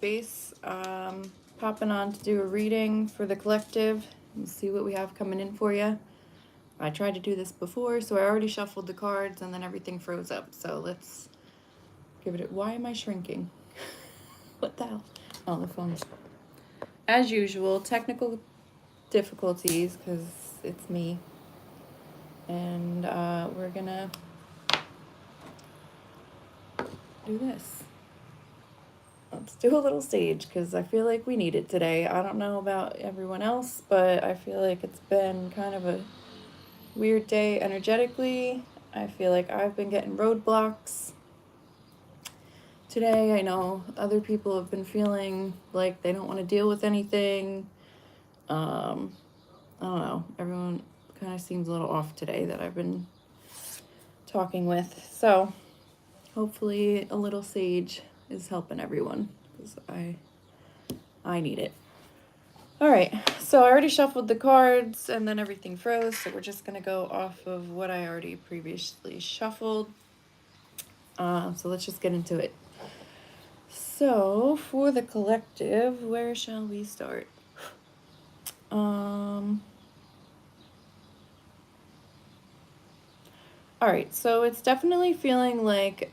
space. Popping on to do a reading for the collective and see what we have coming in for you. I tried to do this before, so I already shuffled the cards and then everything froze up. So let's give it a... Why am I shrinking? What the hell? Oh, the phone's... As usual, technical difficulties because it's me. And we're gonna do this. Let's do a little sage because I feel like we need it today. I don't know about everyone else, but I feel like it's been kind of a weird day energetically. I feel like I've been getting roadblocks today. I know other people have been feeling like they don't want to deal with anything. I don't know. Everyone kind of seems a little off today that I've been talking with. So hopefully a little sage is helping everyone because I need it. All right, so I already shuffled the cards and then everything froze, so we're just gonna go off of what I already previously shuffled. So let's just get into it. So for the collective, where shall we start? All right, so it's definitely feeling like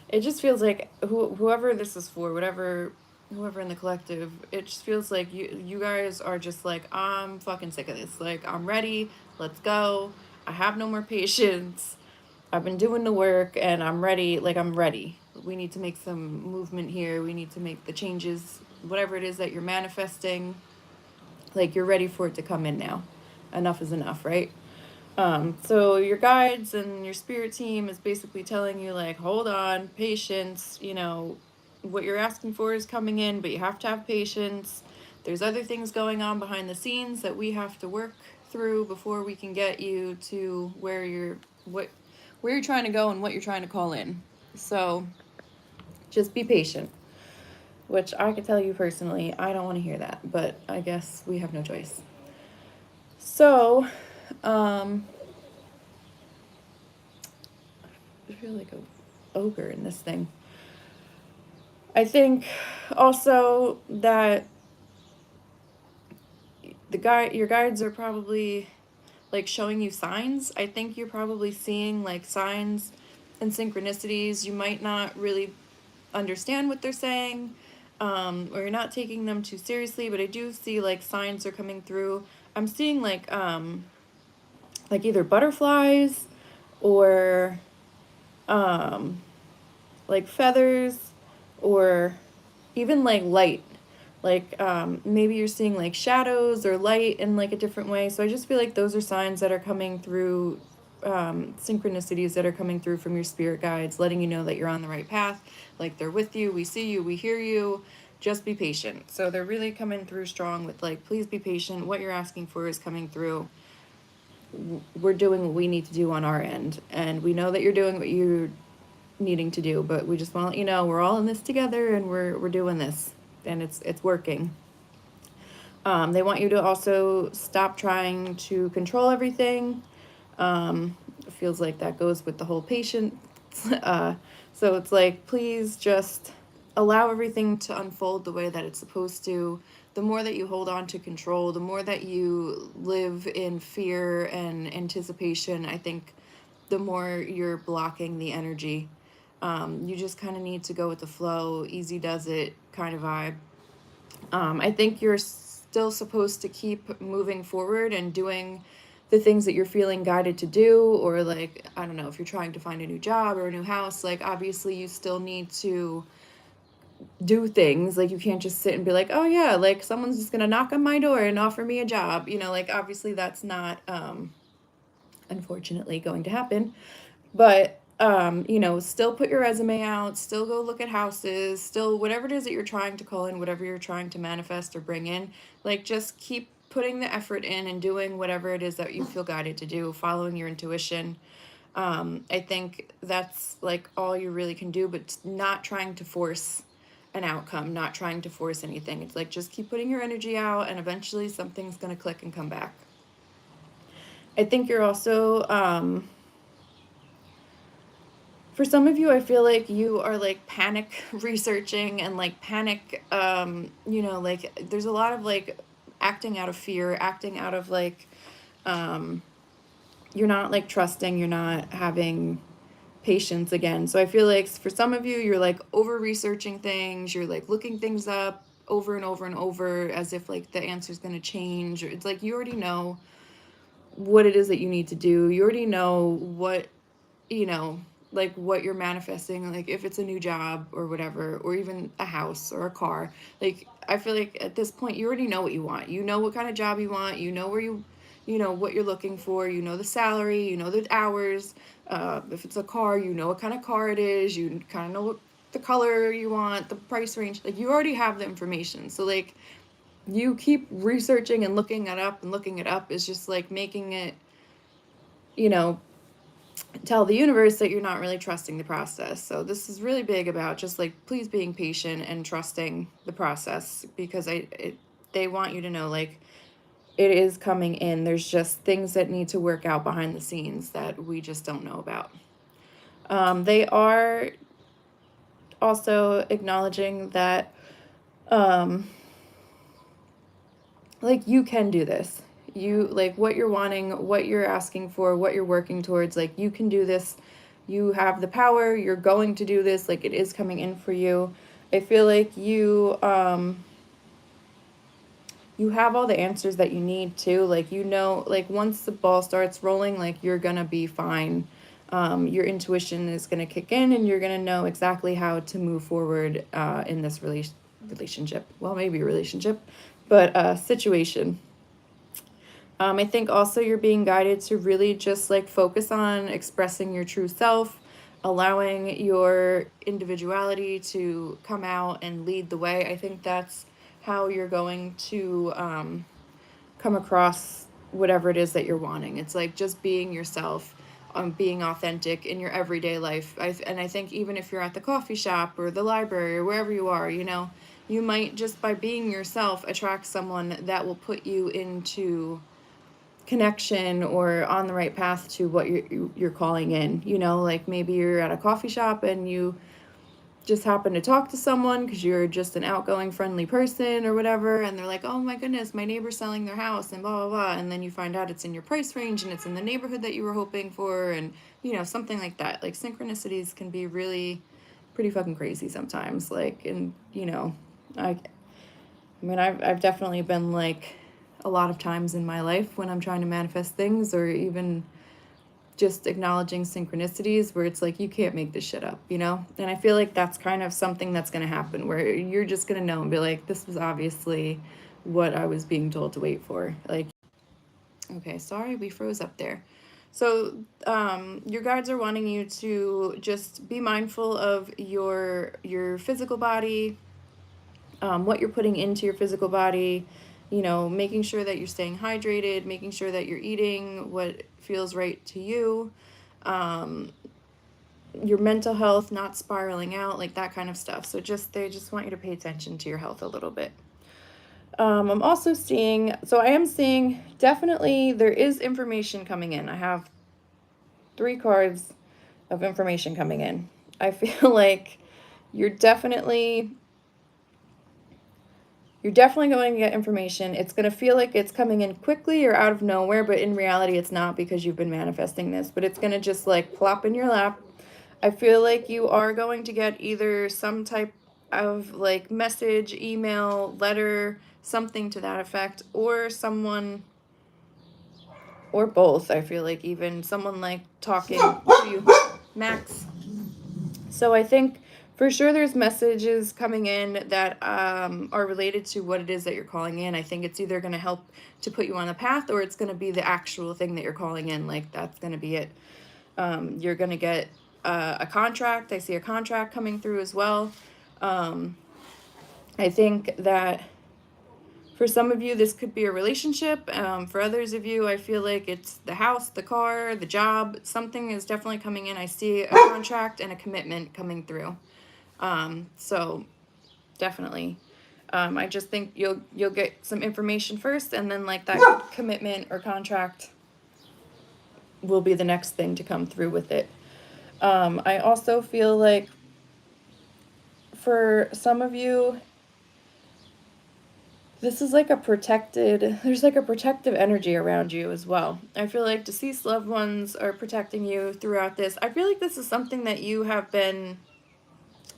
it just feels like whoever this is for, whoever in the collective, it just feels like you guys are just like, I'm fucking sick of this. Like, I'm ready. Let's go. I have no more patience. I've been doing the work and I'm ready. Like, I'm ready. We need to make some movement here. We need to make the changes, whatever it is that you're manifesting. Like, you're ready for it to come in now. Enough is enough, right? So your guides and your spirit team is basically telling you, like, hold on, patience, what you're asking for is coming in, but you have to have patience. There's other things going on behind the scenes that we have to work through before we can get you to where you're trying to go and what you're trying to call in. So just be patient, which I could tell you personally, I don't want to hear that, but I guess we have no choice. So, I feel like an ogre in this thing. I think also that your guides are probably like showing you signs. I think you're probably seeing like signs and synchronicities. You might not really understand what they're saying, or you're not taking them too seriously, but I do see like signs are coming through. I'm seeing like either butterflies or like feathers or even like light. Like maybe you're seeing like shadows or light in like a different way. So I just feel like those are signs that are coming through, synchronicities that are coming through from your spirit guides, letting you know that you're on the right path. Like they're with you, we see you, we hear you. Just be patient. So they're really coming through strong with like, please be patient. What you're asking for is coming through. We're doing what we need to do on our end, and we know that you're doing what you're needing to do, but we just want to let you know we're all in this together and we're doing this, and it's working. They want you to also stop trying to control everything. It feels like that goes with the whole patient. So it's like, please just allow everything to unfold the way that it's supposed to. The more that you hold on to control, the more that you live in fear and anticipation, I think the more you're blocking the energy. You just kind of need to go with the flow, easy does it kind of vibe. I think you're still supposed to keep moving forward and doing the things that you're feeling guided to do, or like, I don't know, if you're trying to find a new job or a new house, like obviously you still need to do things. Like you can't just sit and be like, oh yeah, like someone's just gonna knock on my door and offer me a job, like obviously that's not unfortunately going to happen. But still put your resume out, still go look at houses, still whatever it is that you're trying to call in, whatever you're trying to manifest or bring in, like just keep putting the effort in and doing whatever it is that you feel guided to do, following your intuition. I think that's like all you really can do, but not trying to force an outcome, not trying to force anything. It's like just keep putting your energy out and eventually something's going to click and come back. I think you're also For some of you, I feel like you are like panic researching and like panic, like there's a lot of like acting out of fear, acting out of like, um, you're not like trusting, you're not having patience again. So I feel like for some of you, you're like over researching things, you're like looking things up over and over and over as if like the answer is going to change. Or it's like you already know what it is that you need to do. You already know what, you know, like what you're manifesting, like if it's a new job or whatever, or even a house or a car. Like I feel like at this point you already know what you want. You know what kind of job you want, you know where you know what you're looking for, you know the salary, you know the hours. If it's a car, you know what kind of car it is, you kind of know what the color you want, the price range. Like you already have the information. So like you keep researching and looking it up, and looking it up is just like making it, you know, tell the universe that you're not really trusting the process. So this is really big about just like please being patient and trusting the process, because they want you to know like it is coming in. There's just things that need to work out behind the scenes that we just don't know about. They are also acknowledging that um, like you can do this. You like what you're wanting, what you're asking for, what you're working towards, like you can do this. You have the power, you're going to do this, like it is coming in for you. I feel like you have all the answers that you need to, like you know, like once the ball starts rolling, like you're gonna be fine. Your intuition is gonna kick in and you're gonna know exactly how to move forward in this relationship. Well, maybe a relationship, but situation. I think also you're being guided to really just like focus on expressing your true self, allowing your individuality to come out and lead the way. I think that's how you're going to come across whatever it is that you're wanting. It's like just being yourself, being authentic in your everyday life. And I think even if you're at the coffee shop or the library or wherever you are, you know, you might just by being yourself attract someone that will put you into connection or on the right path to what you're calling in. You know, like maybe you're at a coffee shop and you just happen to talk to someone because you're just an outgoing friendly person or whatever, and they're like, oh my goodness, my neighbor's selling their house and blah blah blah, and then you find out it's in your price range and it's in the neighborhood that you were hoping for, and you know, something like that. Like synchronicities can be really pretty fucking crazy sometimes, like, and you know, I mean, I've definitely been like a lot of times in my life when I'm trying to manifest things, or even just acknowledging synchronicities where it's like you can't make this shit up, you know? And I feel like that's kind of something that's going to happen where you're just going to know and be like, this was obviously what I was being told to wait for. Like, okay, sorry, we froze up there. So, your guides are wanting you to just be mindful of your physical body, what you're putting into your physical body, you know, making sure that you're staying hydrated, making sure that you're eating what feels right to you, um, your mental health not spiraling out, like that kind of stuff. So they just want you to pay attention to your health a little bit. I'm also seeing, so I am seeing definitely there is information coming in. I have 3 cards of information coming in. I feel like you're definitely You're definitely going to get information. It's going to feel like it's coming in quickly or out of nowhere, but in reality, it's not, because you've been manifesting this. But it's going to just like plop in your lap. I feel like you are going to get either some type of like message, email, letter, something to that effect, or someone, or both. I feel like even someone like talking to you, Max. So I think for sure there's messages coming in that are related to what it is that you're calling in. I think it's either going to help to put you on the path, or it's going to be the actual thing that you're calling in. Like that's going to be it. You're going to get a contract. I see a contract coming through as well. I think that for some of you, this could be a relationship. For others of you, I feel like it's the house, the car, the job. Something is definitely coming in. I see a contract and a commitment coming through. So definitely. I just think you'll get some information first, and then like that commitment or contract will be the next thing to come through with it. I also feel like for some of you, this is like there's like a protective energy around you as well. I feel like deceased loved ones are protecting you throughout this. I feel like this is something that you have been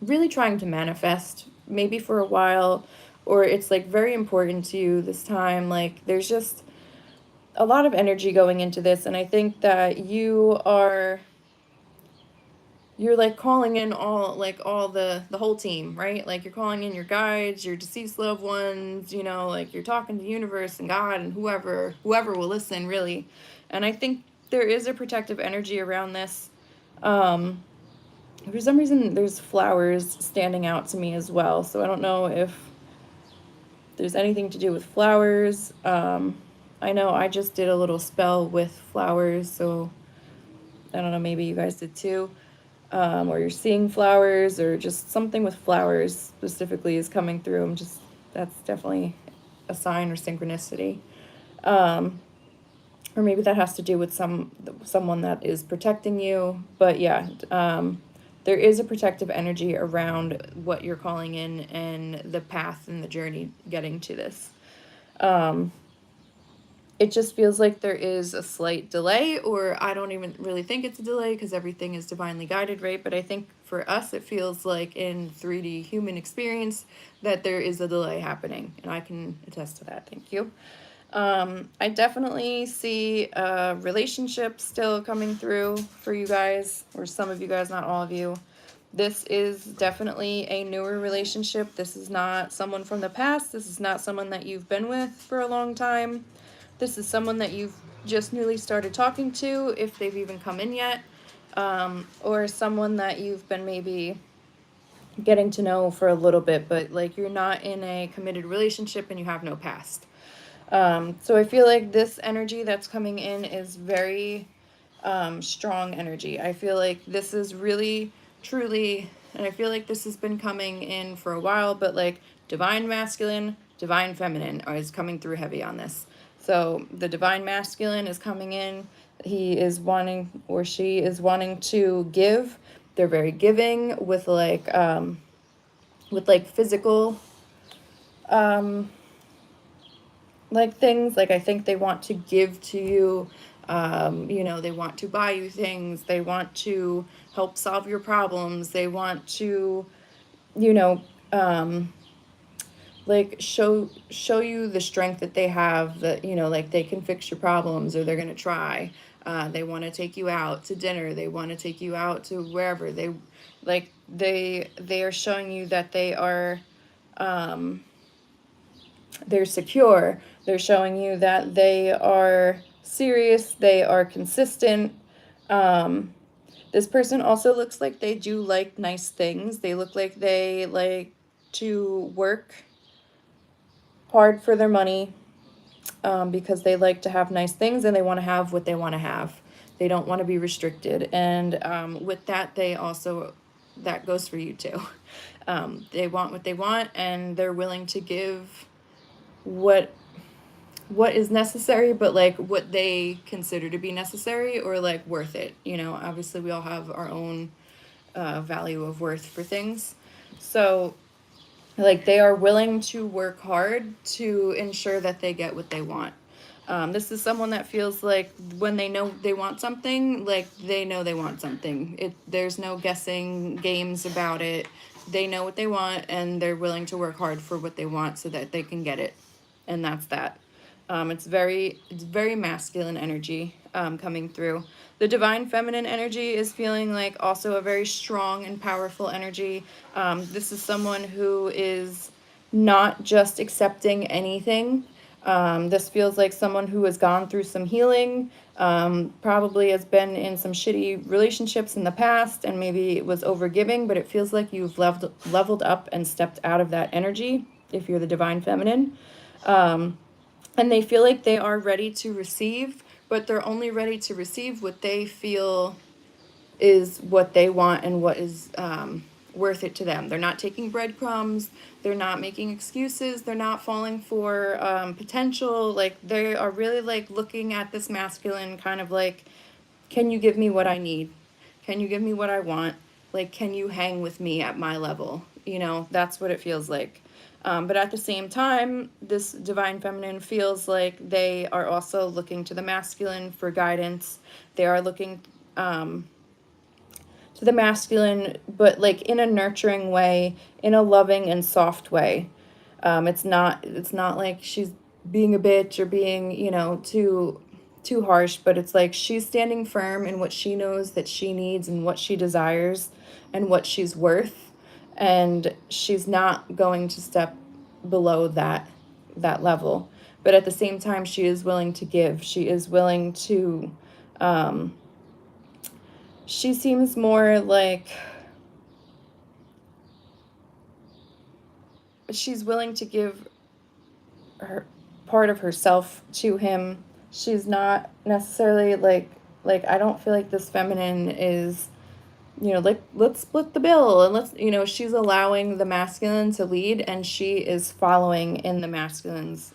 really trying to manifest, maybe for a while, or it's like very important to you this time. Like there's just a lot of energy going into this, and I think that you're like calling in all the whole team, right? Like you're calling in your guides, your deceased loved ones, like you're talking to the universe and God and whoever will listen, really. And I think there is a protective energy around this. um for some reason there's flowers standing out to me as well, so I don't know if there's anything to do with flowers. I know I just did a little spell with flowers, so I don't know, maybe you guys did too. Or you're seeing flowers, or just something with flowers specifically is coming through. That's definitely a sign or synchronicity. Um, or maybe that has to do with someone that is protecting you. But yeah, there is a protective energy around what you're calling in and the path and the journey getting to this. Um, it just feels like there is a slight delay, or I don't even really think it's a delay because everything is divinely guided, right? But I think for us, it feels like in 3D human experience that there is a delay happening, and I can attest to that. Thank you. I definitely see a relationship still coming through for you guys, or some of you guys, not all of you. This is definitely a newer relationship. This is not someone from the past. This is not someone that you've been with for a long time. This is someone that you've just newly started talking to, if they've even come in yet, or someone that you've been maybe getting to know for a little bit, but like you're not in a committed relationship and you have no past. So I feel like this energy that's coming in is very strong energy. I feel like this is really, truly, and I feel like this has been coming in for a while, but like divine masculine, divine feminine is coming through heavy on this. So the divine masculine is coming in. He is wanting, or she is wanting to give. They're very giving with like physical like things. Like I think they want to give to you. They want to buy you things. They want to help solve your problems. They want to, you know, um, like show you the strength that they have, that like they can fix your problems, or they're gonna try. They want to take you out to dinner. They want to take you out to wherever they are showing you that they're secure. They're showing you that they are serious. They are consistent. um this person also looks like they do like nice things. They look like they like to work hard for their money, because they like to have nice things and they want to have what they want to have. They don't want to be restricted. And with that, that goes for you too. They want what they want, and they're willing to give what is necessary, but like what they consider to be necessary, or like worth it. Obviously we all have our own value of worth for things. So like they are willing to work hard to ensure that they get what they want. This is someone that feels like when they know they want something, like they know they want something. There's no guessing games about it. They know what they want, and they're willing to work hard for what they want so that they can get it. And that's that. It's very masculine energy coming through. The divine feminine energy is feeling like also a very strong and powerful energy. This is someone who is not just accepting anything. This feels like someone who has gone through some healing, probably has been in some shitty relationships in the past, and maybe it was overgiving, but it feels like you've leveled up and stepped out of that energy if you're the divine feminine. And they feel like they are ready to receive, but they're only ready to receive what they feel is what they want and what is worth it to them. They're not taking breadcrumbs. They're not making excuses. They're not falling for potential. Like they are really like looking at this masculine kind of like, can you give me what I need? Can you give me what I want? Like, can you hang with me at my level? You know, that's what it feels like. But at the same time, this divine feminine feels like they are also looking to the masculine for guidance. They are looking to the masculine, but like in a nurturing way, in a loving and soft way. It's not like she's being a bitch or being, you know, too harsh, but it's like she's standing firm in what she knows that she needs and what she desires and what she's worth, and she's not going to step below that level. But at the same time, she is willing to give. She is willing to she seems more like she's willing to give her part of herself to him. She's not necessarily like I don't feel like this feminine is, you know, like let's split the bill and let's, you know, she's allowing the masculine to lead and she is following in the masculine's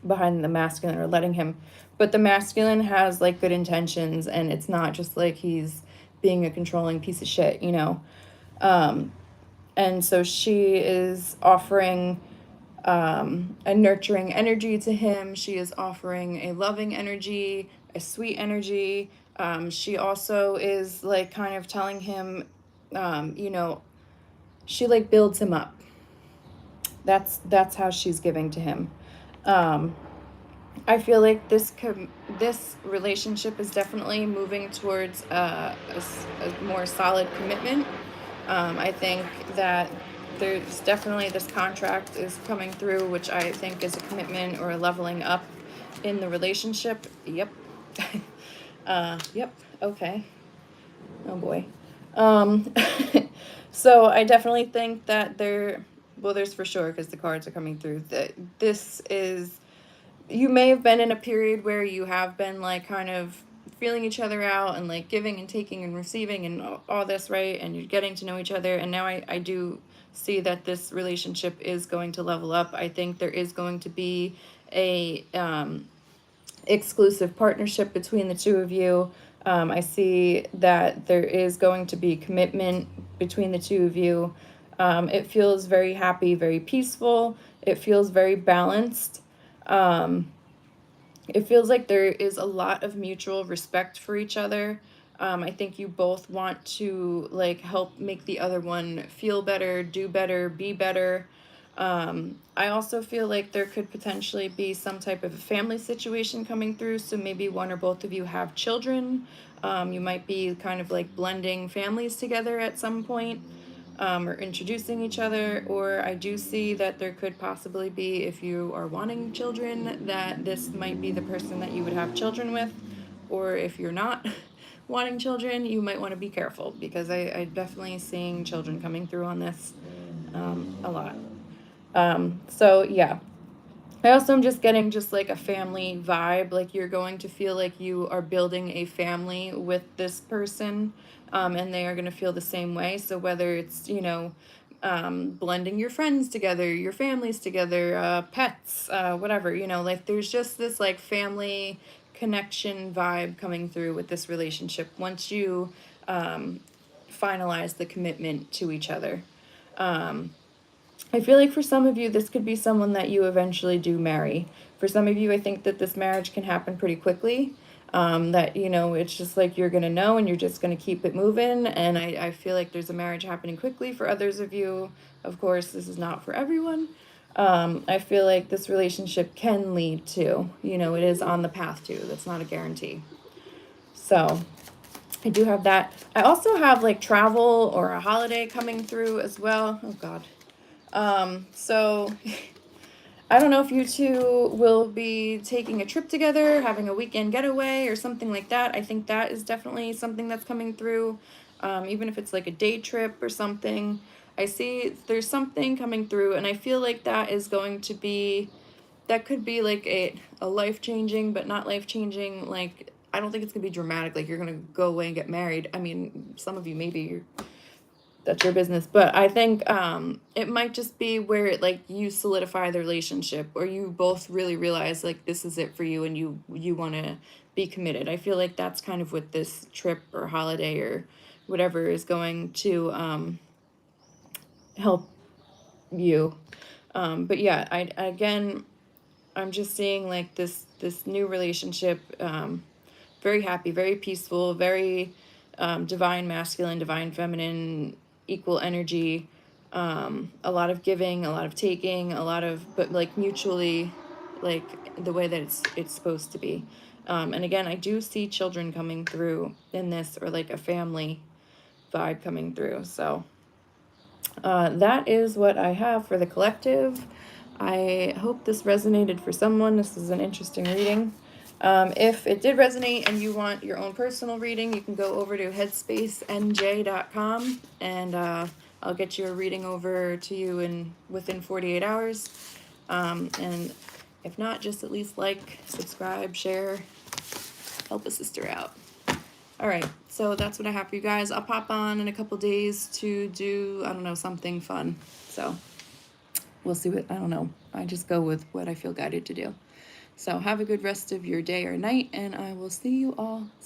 behind the masculine or letting him. But the masculine has like good intentions and it's not just like he's being a controlling piece of shit, you know. And so she is offering a nurturing energy to him. She is offering a loving energy, a sweet energy. She also is like kind of telling him, you know, she like builds him up. That's how she's giving to him. I feel like this relationship is definitely moving towards a more solid commitment. I think that there's definitely this contract is coming through, which I think is a commitment or a leveling up in the relationship. Yep. Yep. Okay. Oh boy. Um, so I definitely think that well, there's for sure because the cards are coming through that this is, you may have been in a period where you have been like kind of feeling each other out and like giving and taking and receiving and all this, right? And you're getting to know each other. And now I do see that this relationship is going to level up. I think there is going to be a exclusive partnership between the two of you. I see that there is going to be commitment between the two of you. It feels very happy, very peaceful. It feels very balanced. It feels like there is a lot of mutual respect for each other. I think you both want to like help make the other one feel better, do better, be better. I also feel like there could potentially be some type of a family situation coming through. So maybe one or both of you have children. You might be kind of like blending families together at some point, or introducing each other. Or I do see that there could possibly be, if you are wanting children, that this might be the person that you would have children with. Or if you're not wanting children, you might want to be careful because I definitely seeing children coming through on this a lot. So yeah, I also am just getting just like a family vibe. Like you're going to feel like you are building a family with this person, and they are going to feel the same way. So whether it's, you know, blending your friends together, your families together, pets, whatever, you know, like there's just this like family connection vibe coming through with this relationship once you finalize the commitment to each other. I feel like for some of you, this could be someone that you eventually do marry. For some of you, I think that this marriage can happen pretty quickly. That, you know, it's just like you're going to know and you're just going to keep it moving. And I feel like there's a marriage happening quickly for others of you. Of course, this is not for everyone. I feel like this relationship can lead to, you know, it is on the path to. That's not a guarantee. So I do have that. I also have like travel or a holiday coming through as well. Oh, God. So I don't know if you two will be taking a trip together, having a weekend getaway or something like that. I think that is definitely something that's coming through. Even if it's like a day trip or something. I see there's something coming through and I feel like that is going to be, that could be like a life-changing, but not life-changing. Like, I don't think it's gonna be dramatic. Like you're gonna go away and get married. I mean, some of you maybe that's your business. But I think it might just be where like you solidify the relationship, or you both really realize like this is it for you, and you want to be committed. I feel like that's kind of what this trip or holiday or whatever is going to help you. But yeah, I again, I'm just seeing like this new relationship, very happy, very peaceful, very divine masculine, divine feminine, equal energy, a lot of giving, a lot of taking, a lot of, but like mutually, like the way that it's supposed to be. And again, I do see children coming through in this, or like a family vibe coming through. So that is what I have for the collective. I hope this resonated for someone. This is an interesting reading. If it did resonate and you want your own personal reading, you can go over to headspacenj.com, and I'll get your reading over to you in within 48 hours. And if not, just at least like, subscribe, share, help a sister out. All right, so that's what I have for you guys. I'll pop on in a couple days to do, I don't know, something fun. So we'll see what, I don't know. I just go with what I feel guided to do. So have a good rest of your day or night, and I will see you all